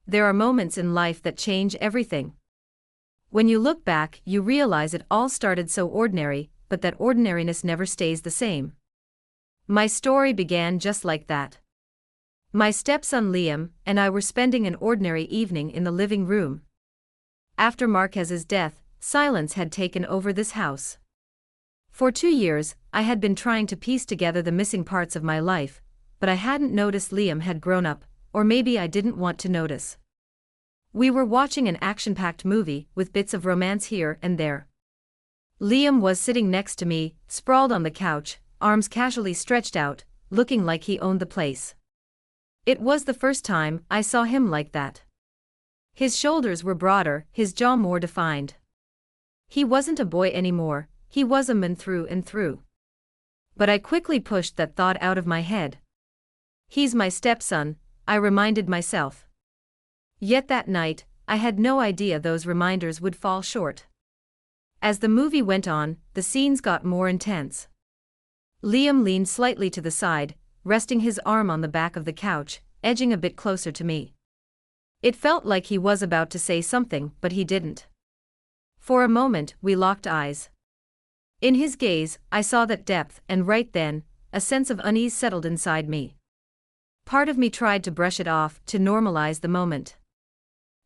There are moments in life that change everything. When you look back, you realize it all started so ordinary, but that ordinariness never stays the same. My story began just like that. My stepson Liam and I were spending an ordinary evening in the living room. After Marquez's death, silence had taken over this house. For 2 years, I had been trying to piece together the missing parts of my life, but I hadn't noticed Liam had grown up, or maybe I didn't want to notice. We were watching an action-packed movie with bits of romance here and there. Liam was sitting next to me, sprawled on the couch, arms casually stretched out, looking like he owned the place. It was the first time I saw him like that. His shoulders were broader, his jaw more defined. He wasn't a boy anymore, he was a man through and through. But I quickly pushed that thought out of my head. He's my stepson, I reminded myself. Yet that night, I had no idea those reminders would fall short. As the movie went on, the scenes got more intense. Liam leaned slightly to the side, resting his arm on the back of the couch, edging a bit closer to me. It felt like he was about to say something, but he didn't. For a moment, we locked eyes. In his gaze, I saw that depth, and right then, a sense of unease settled inside me. Part of me tried to brush it off, to normalize the moment.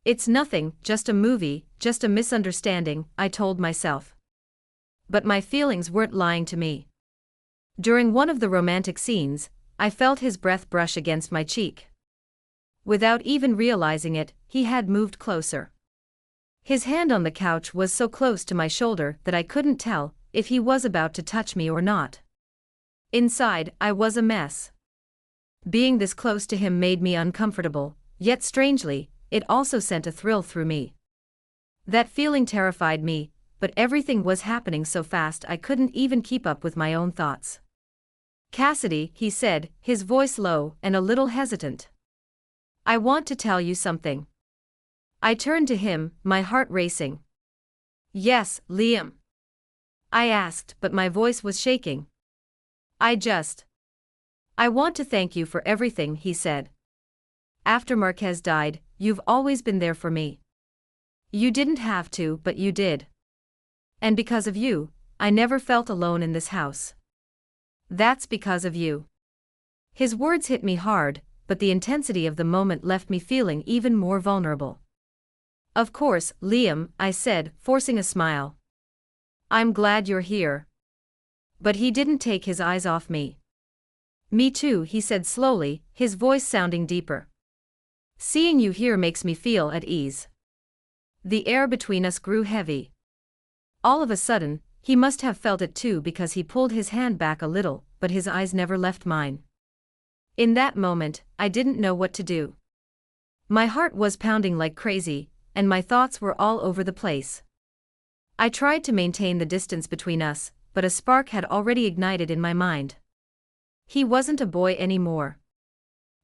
It's nothing, just a movie, just a misunderstanding, I told myself. But my feelings weren't lying to me. During one of the romantic scenes, I felt his breath brush against my cheek. Without even realizing it, he had moved closer. His hand on the couch was so close to my shoulder that I couldn't tell if he was about to touch me or not. Inside, I was a mess. Being this close to him made me uncomfortable, yet strangely, it also sent a thrill through me. That feeling terrified me, but everything was happening so fast I couldn't even keep up with my own thoughts. "Cassidy," he said, his voice low and a little hesitant. "I want to tell you something." I turned to him, my heart racing. "Yes, Liam?" I asked, but my voice was shaking. I want to thank you for everything," he said. "After Marquez died, you've always been there for me. You didn't have to, but you did. And because of you, I never felt alone in this house. That's because of you." His words hit me hard, but the intensity of the moment left me feeling even more vulnerable. "Of course, Liam," I said, forcing a smile. "I'm glad you're here." But he didn't take his eyes off me. "Me too," he said slowly, his voice sounding deeper. "Seeing you here makes me feel at ease." The air between us grew heavy. All of a sudden, he must have felt it too because he pulled his hand back a little, but his eyes never left mine. In that moment, I didn't know what to do. My heart was pounding like crazy, and my thoughts were all over the place. I tried to maintain the distance between us, but a spark had already ignited in my mind. He wasn't a boy anymore.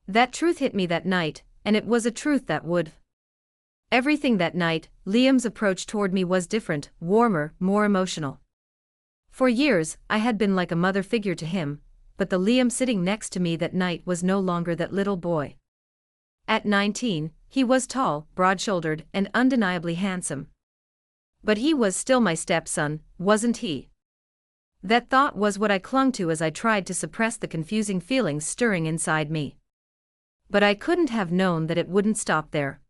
That truth hit me that night, and it was a truth that would. Everything that night, Liam's approach toward me was different, warmer, more emotional. For years, I had been like a mother figure to him, but the Liam sitting next to me that night was no longer that little boy. At 19, he was tall, broad-shouldered, and undeniably handsome. But he was still my stepson, wasn't he? That thought was what I clung to as I tried to suppress the confusing feelings stirring inside me. But I couldn't have known that it wouldn't stop there.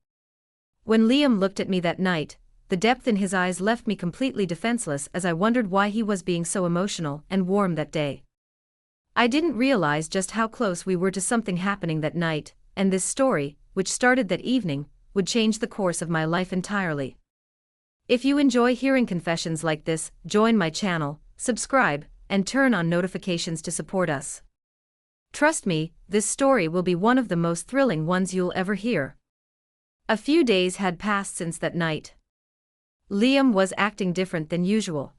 When Liam looked at me that night, the depth in his eyes left me completely defenseless as I wondered why he was being so emotional and warm that day. I didn't realize just how close we were to something happening that night, and this story, which started that evening, would change the course of my life entirely. If you enjoy hearing confessions like this, join my channel, subscribe, and turn on notifications to support us. Trust me, this story will be one of the most thrilling ones you'll ever hear. A few days had passed since that night. Liam was acting different than usual.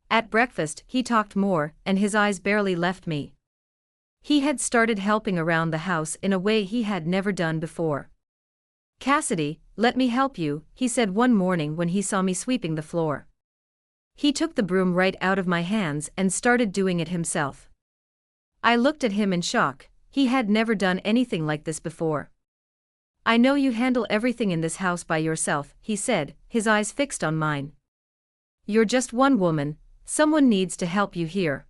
At breakfast, he talked more, and his eyes barely left me. He had started helping around the house in a way he had never done before. "Cassidy, let me help you," he said one morning when he saw me sweeping the floor. He took the broom right out of my hands and started doing it himself. I looked at him in shock, he had never done anything like this before. I know you handle everything in this house by yourself, he said, his eyes fixed on mine. You're just one woman, someone needs to help you here.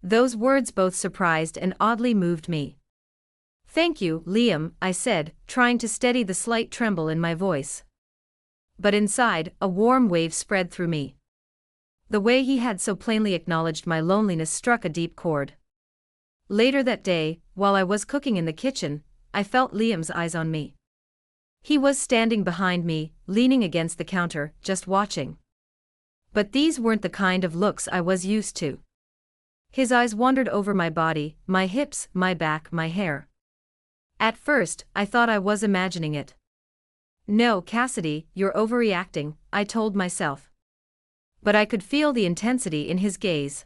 Those words both surprised and oddly moved me. Thank you, Liam, I said, trying to steady the slight tremble in my voice. But inside, a warm wave spread through me. The way he had so plainly acknowledged my loneliness struck a deep chord. Later that day, while I was cooking in the kitchen, I felt Liam's eyes on me. He was standing behind me, leaning against the counter, just watching. But these weren't the kind of looks I was used to. His eyes wandered over my body, my hips, my back, my hair. At first, I thought I was imagining it. No, Cassidy, you're overreacting, I told myself. But I could feel the intensity in his gaze.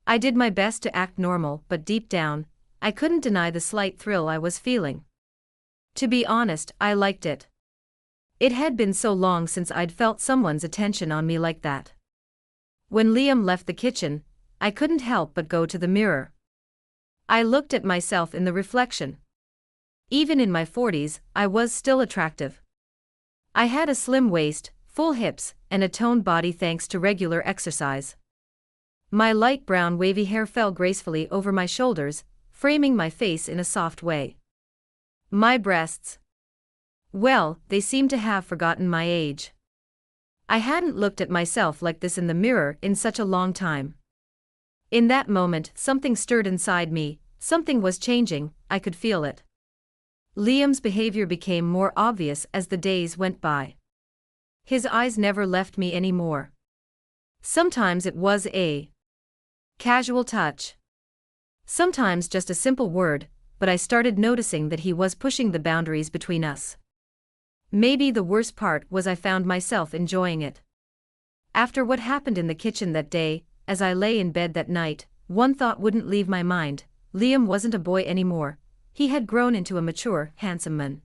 I did my best to act normal, but deep down, I couldn't deny the slight thrill I was feeling. To be honest, I liked it. It had been so long since I'd felt someone's attention on me like that. When Liam left the kitchen, I couldn't help but go to the mirror. I looked at myself in the reflection. Even in my 40s, I was still attractive. I had a slim waist, full hips, and a toned body thanks to regular exercise. My light brown wavy hair fell gracefully over my shoulders, framing my face in a soft way. My breasts. Well, they seemed to have forgotten my age. I hadn't looked at myself like this in the mirror in such a long time. In that moment, something stirred inside me, something was changing, I could feel it. Liam's behavior became more obvious as the days went by. His eyes never left me anymore. Sometimes it was a casual touch. Sometimes just a simple word, but I started noticing that he was pushing the boundaries between us. Maybe the worst part was I found myself enjoying it. After what happened in the kitchen that day, as I lay in bed that night, one thought wouldn't leave my mind. Liam wasn't a boy anymore. He had grown into a mature, handsome man.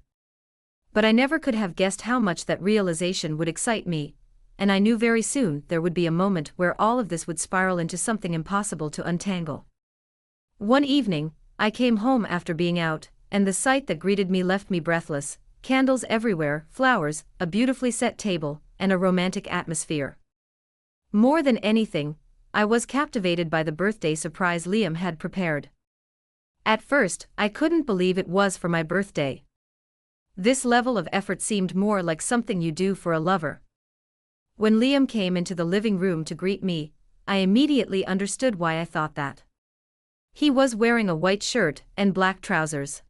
But I never could have guessed how much that realization would excite me, and I knew very soon there would be a moment where all of this would spiral into something impossible to untangle. One evening, I came home after being out, and the sight that greeted me left me breathless. Candles everywhere, flowers, a beautifully set table, and a romantic atmosphere. More than anything, I was captivated by the birthday surprise Liam had prepared. At first, I couldn't believe it was for my birthday. This level of effort seemed more like something you do for a lover. When Liam came into the living room to greet me, I immediately understood why I thought that. He was wearing a white shirt and black trousers.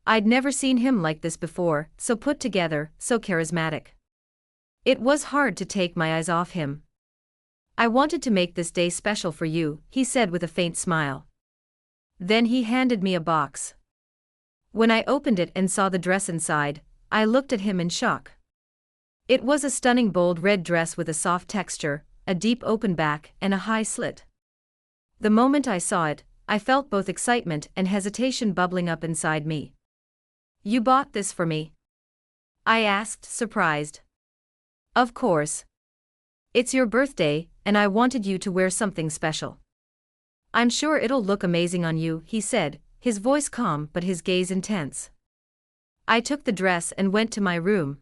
I'd never seen him like this before, so put together, so charismatic. It was hard to take my eyes off him. I wanted to make this day special for you, he said with a faint smile. Then he handed me a box. When I opened it and saw the dress inside, I looked at him in shock. It was a stunning bold red dress with a soft texture, a deep open back, and a high slit. The moment I saw it, I felt both excitement and hesitation bubbling up inside me. You bought this for me? I asked, surprised. Of course. It's your birthday, and I wanted you to wear something special. I'm sure it'll look amazing on you, he said, his voice calm but his gaze intense. I took the dress and went to my room.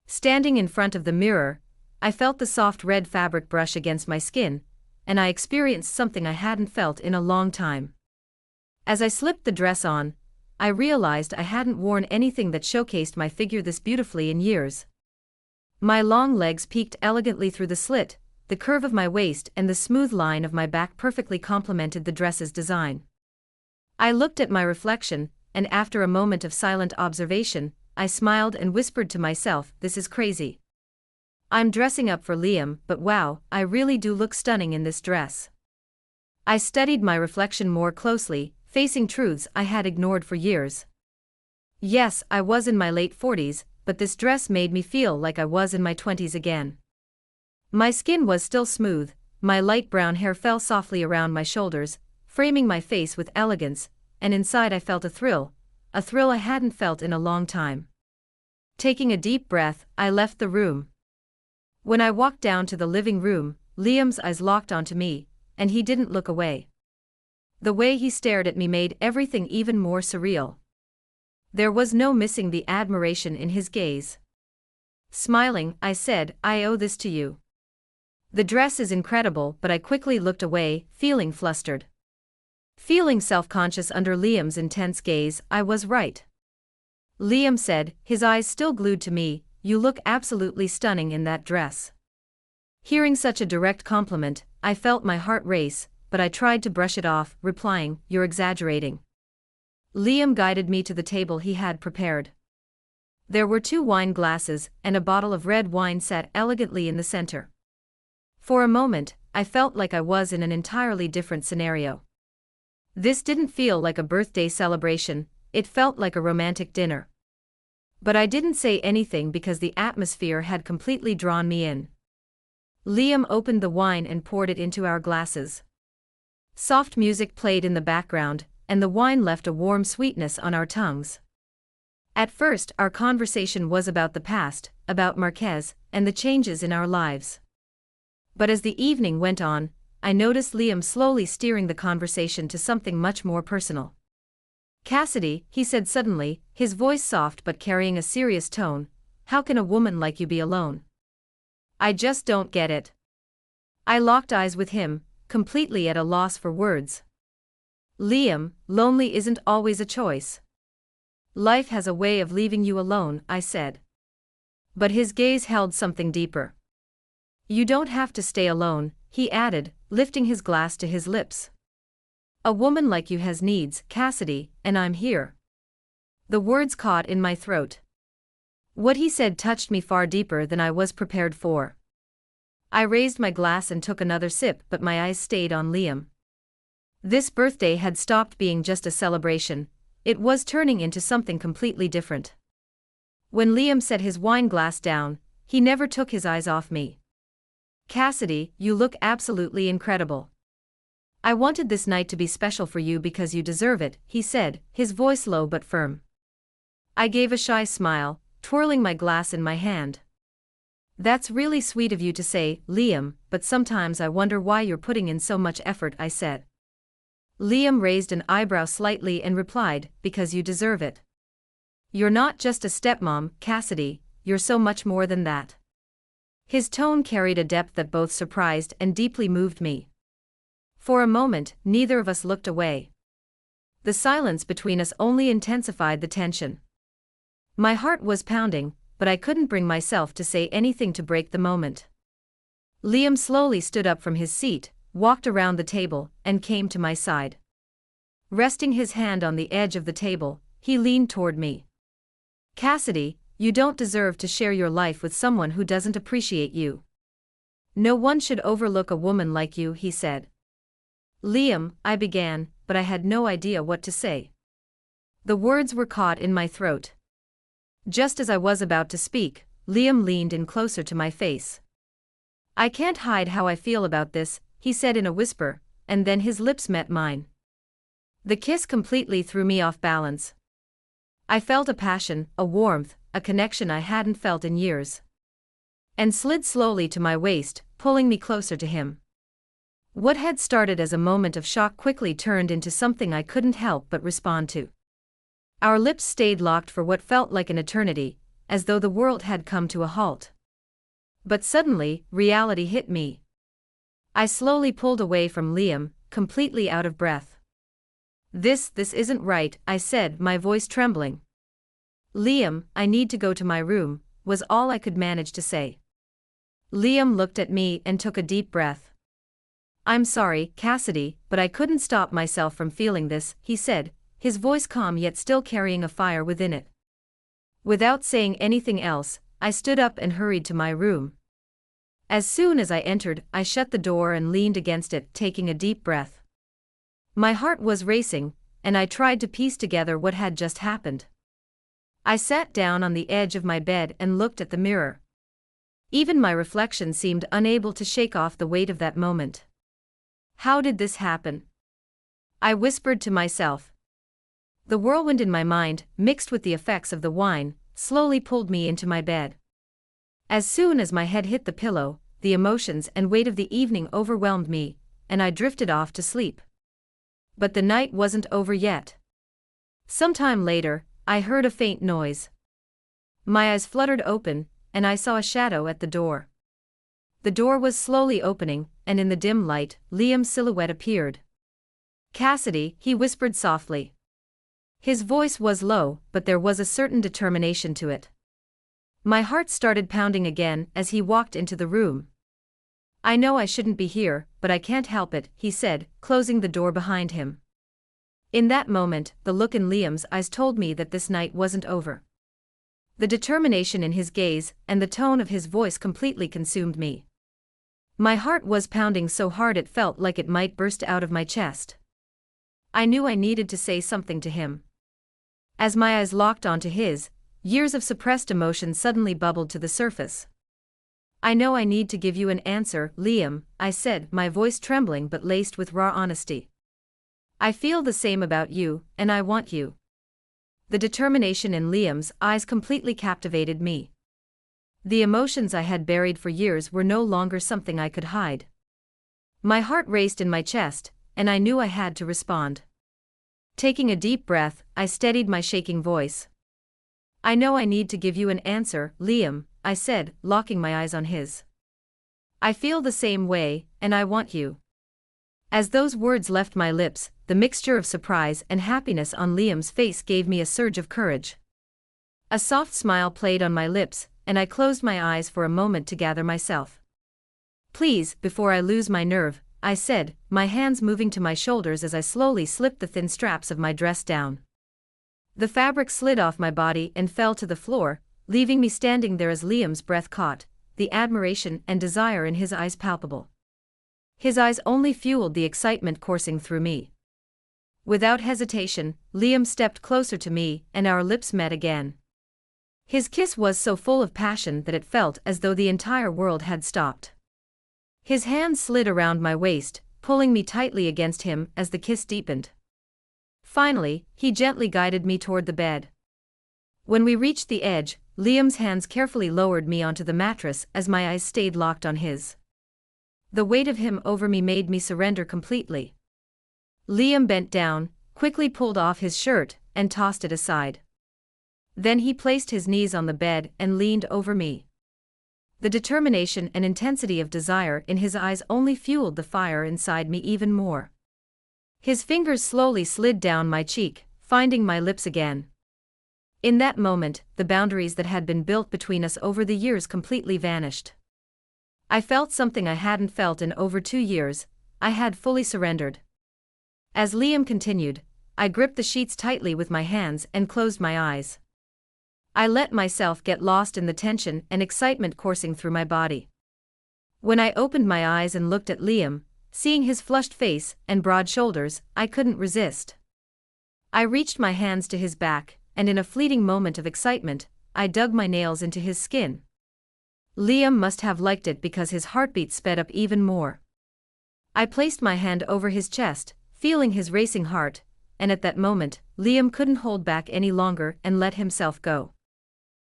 Standing in front of the mirror, I felt the soft red fabric brush against my skin, and I experienced something I hadn't felt in a long time. As I slipped the dress on, I realized I hadn't worn anything that showcased my figure this beautifully in years. My long legs peeked elegantly through the slit, the curve of my waist and the smooth line of my back perfectly complemented the dress's design. I looked at my reflection, and after a moment of silent observation, I smiled and whispered to myself, this is crazy. I'm dressing up for Liam, but wow, I really do look stunning in this dress. I studied my reflection more closely, facing truths I had ignored for years. Yes, I was in my late 40s, but this dress made me feel like I was in my 20s again. My skin was still smooth, my light brown hair fell softly around my shoulders, framing my face with elegance, and inside I felt a thrill I hadn't felt in a long time. Taking a deep breath, I left the room. When I walked down to the living room, Liam's eyes locked onto me, and he didn't look away. The way he stared at me made everything even more surreal. There was no missing the admiration in his gaze. Smiling, I said, I owe this to you. The dress is incredible, but I quickly looked away, feeling flustered. Feeling self-conscious under Liam's intense gaze, I was right. Liam said, his eyes still glued to me, you look absolutely stunning in that dress. Hearing such a direct compliment, I felt my heart race, but I tried to brush it off, replying, you're exaggerating. Liam guided me to the table he had prepared. There were 2 wine glasses, and a bottle of red wine sat elegantly in the center. For a moment, I felt like I was in an entirely different scenario. This didn't feel like a birthday celebration, it felt like a romantic dinner. But I didn't say anything because the atmosphere had completely drawn me in. Liam opened the wine and poured it into our glasses. Soft music played in the background, and the wine left a warm sweetness on our tongues. At first, our conversation was about the past, about Marquez, and the changes in our lives. But as the evening went on, I noticed Liam slowly steering the conversation to something much more personal. Cassidy, he said suddenly, his voice soft but carrying a serious tone, how can a woman like you be alone? I just don't get it. I locked eyes with him, completely at a loss for words. Liam, lonely isn't always a choice. Life has a way of leaving you alone, I said. But his gaze held something deeper. You don't have to stay alone, he added, lifting his glass to his lips. A woman like you has needs, Cassidy, and I'm here. The words caught in my throat. What he said touched me far deeper than I was prepared for. I raised my glass and took another sip, but my eyes stayed on Liam. This birthday had stopped being just a celebration, it was turning into something completely different. When Liam set his wine glass down, he never took his eyes off me. Cassidy, you look absolutely incredible. I wanted this night to be special for you because you deserve it, he said, his voice low but firm. I gave a shy smile, twirling my glass in my hand. That's really sweet of you to say, Liam, but sometimes I wonder why you're putting in so much effort, I said. Liam raised an eyebrow slightly and replied, because you deserve it. You're not just a stepmom, Cassidy, you're so much more than that. His tone carried a depth that both surprised and deeply moved me. For a moment, neither of us looked away. The silence between us only intensified the tension. My heart was pounding, but I couldn't bring myself to say anything to break the moment. Liam slowly stood up from his seat, walked around the table, and came to my side. Resting his hand on the edge of the table, he leaned toward me. Cassidy, you don't deserve to share your life with someone who doesn't appreciate you. No one should overlook a woman like you, he said. Liam, I began, but I had no idea what to say. The words were caught in my throat. Just as I was about to speak, Liam leaned in closer to my face. I can't hide how I feel about this, he said in a whisper, and then his lips met mine. The kiss completely threw me off balance. I felt a passion, a warmth, a connection I hadn't felt in years. And slid slowly to my waist, pulling me closer to him. What had started as a moment of shock quickly turned into something I couldn't help but respond to. Our lips stayed locked for what felt like an eternity, as though the world had come to a halt. But suddenly, reality hit me. I slowly pulled away from Liam, completely out of breath. This isn't right, I said, my voice trembling. Liam, I need to go to my room, was all I could manage to say. Liam looked at me and took a deep breath. I'm sorry, Cassidy, but I couldn't stop myself from feeling this, he said, his voice calm yet still carrying a fire within it. Without saying anything else, I stood up and hurried to my room. As soon as I entered, I shut the door and leaned against it, taking a deep breath. My heart was racing, and I tried to piece together what had just happened. I sat down on the edge of my bed and looked at the mirror. Even my reflection seemed unable to shake off the weight of that moment. How did this happen? I whispered to myself. The whirlwind in my mind, mixed with the effects of the wine, slowly pulled me into my bed. As soon as my head hit the pillow, the emotions and weight of the evening overwhelmed me, and I drifted off to sleep. But the night wasn't over yet. Sometime later, I heard a faint noise. My eyes fluttered open, and I saw a shadow at the door. The door was slowly opening, and in the dim light, Liam's silhouette appeared. "Cassidy," he whispered softly. His voice was low, but there was a certain determination to it. My heart started pounding again as he walked into the room. "I know I shouldn't be here, but I can't help it," he said, closing the door behind him. In that moment, the look in Liam's eyes told me that this night wasn't over. The determination in his gaze and the tone of his voice completely consumed me. My heart was pounding so hard it felt like it might burst out of my chest. I knew I needed to say something to him. As my eyes locked onto his, years of suppressed emotion suddenly bubbled to the surface. "I know I need to give you an answer, Liam," I said, my voice trembling but laced with raw honesty. "I feel the same about you, and I want you." The determination in Liam's eyes completely captivated me. The emotions I had buried for years were no longer something I could hide. My heart raced in my chest, and I knew I had to respond. Taking a deep breath, I steadied my shaking voice. "I know I need to give you an answer, Liam," I said, locking my eyes on his. "I feel the same way, and I want you." As those words left my lips, the mixture of surprise and happiness on Liam's face gave me a surge of courage. A soft smile played on my lips, and I closed my eyes for a moment to gather myself. "Please, before I lose my nerve," I said, my hands moving to my shoulders as I slowly slipped the thin straps of my dress down. The fabric slid off my body and fell to the floor, leaving me standing there as Liam's breath caught, the admiration and desire in his eyes palpable. His eyes only fueled the excitement coursing through me. Without hesitation, Liam stepped closer to me, and our lips met again. His kiss was so full of passion that it felt as though the entire world had stopped. His hand slid around my waist, pulling me tightly against him as the kiss deepened. Finally, he gently guided me toward the bed. When we reached the edge, Liam's hands carefully lowered me onto the mattress as my eyes stayed locked on his. The weight of him over me made me surrender completely. Liam bent down, quickly pulled off his shirt, and tossed it aside. Then he placed his knees on the bed and leaned over me. The determination and intensity of desire in his eyes only fueled the fire inside me even more. His fingers slowly slid down my cheek, finding my lips again. In that moment, the boundaries that had been built between us over the years completely vanished. I felt something I hadn't felt in over 2 years. I had fully surrendered. As Liam continued, I gripped the sheets tightly with my hands and closed my eyes. I let myself get lost in the tension and excitement coursing through my body. When I opened my eyes and looked at Liam, seeing his flushed face and broad shoulders, I couldn't resist. I reached my hands to his back, and in a fleeting moment of excitement, I dug my nails into his skin. Liam must have liked it because his heartbeat sped up even more. I placed my hand over his chest, feeling his racing heart, and at that moment, Liam couldn't hold back any longer and let himself go.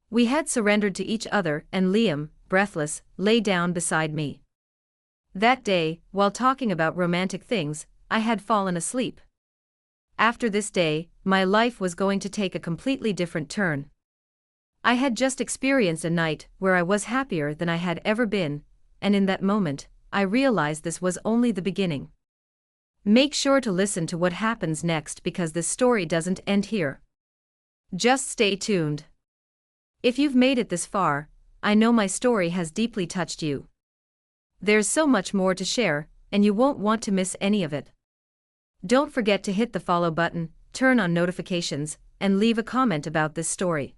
We had surrendered to each other, and Liam, breathless, lay down beside me. That day, while talking about romantic things, I had fallen asleep. After this day, my life was going to take a completely different turn. I had just experienced a night where I was happier than I had ever been, and in that moment, I realized this was only the beginning. Make sure to listen to what happens next because this story doesn't end here. Just stay tuned. If you've made it this far, I know my story has deeply touched you. There's so much more to share, and you won't want to miss any of it. Don't forget to hit the follow button, turn on notifications, and leave a comment about this story.